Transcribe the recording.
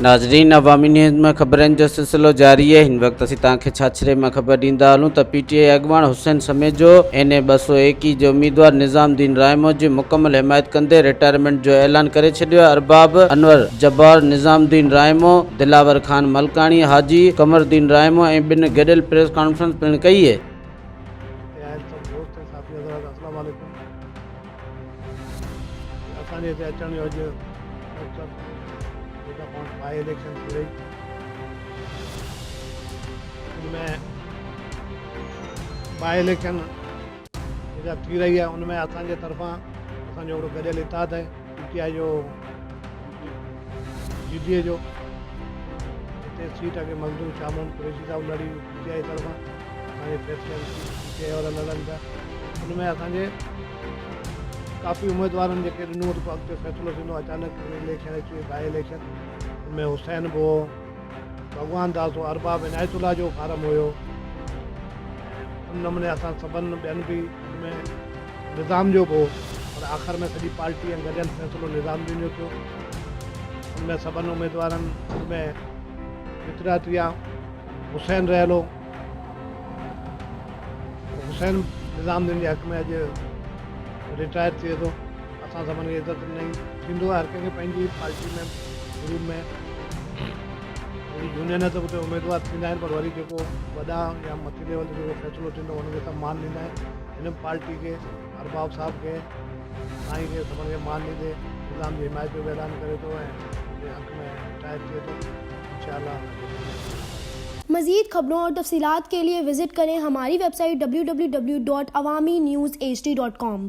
नाज़रीन, अवामी न्यूज़ में खबरन जो सिलसिलो जारी है। इन वक्त असीं तव्हांखे छाछरे में खबर ॾींदा हलूं त PTI अॻवाण हुसैन समेजो NA 221 जो उम्मीदवार निज़ाम राहमून जी मुकमल हिमायत कंदे रिटायरमेंट जो ऐलान करे छॾियो आहे। अरबाब अनवर जब्बार, निज़ाम राहमून, दिलावर खान मलकानी, हाजी कमरुद्दीन राहमून ऐं ॿिनि गॾियल प्रेस कॉन्फ्रेंस पिणु कई है। बाई इलेक्शन थी रही, उनमें बाई इलेक्शन जेका थी रही है उनमें असांजे तरफ़ां असांजो हिकिड़ो गॾियल इतिहाद है PTI जो GDA जो हिते सीट अॻे मज़दूर शामून कुरैशी साहब लड़ी PTI तरफ़ां असांजे प्रेसिडेंट PTI वारा लड़नि पिया। उनमें असांजे काफ़ी उम्मीदवारनि जेके ॾिनो त अॻिते फ़ैसिलो थींदो। अचानक इलेक्शन अची बाई इलेक्शन उनमें हुसैन बि हो, भगवान दास हो, अरबाब इनायतुल्ला जो फार्म हुयो। उन नमूने असां सभिनि ॿियनि बि उनमें निज़ाम जो बि हो, पर आख़िर में सॼी पार्टी ऐं गॾियल फ़ैसिलो निज़ाम जो थियो। उनमें सभिनि उम्मीदवारनि उनमें वितरिया थिया। हुसैन रहियल हो, हुसैन निज़ाम जे हक़ में अॼु रिटायर थिए थो। असां सभिनि खे इज़त न थींदो आहे, हर कंहिंखे पंहिंजी पार्टी में ग्रुप में यूनियन त उते उम्मीदवार थींदा आहिनि, पर वरी जेको वॾा या मथे लेवल ते जेको फ़ैसिलो थींदो हुनखे सभु मान ॾींदा आहिनि। हिन पार्टी खे, अरबाब साहब खे, साईं खे, सभिनि खे मान ॾींदे निज़ाम जी हिमायत जो ऐलान करे थो ऐं उनजे हक़ में रिटायर थिए थो इंशाअल्लाह। मज़ीद खबरों और तफसीलात के लिए विजिट करें हमारी वेबसाइट www.awamiNewsHD.com।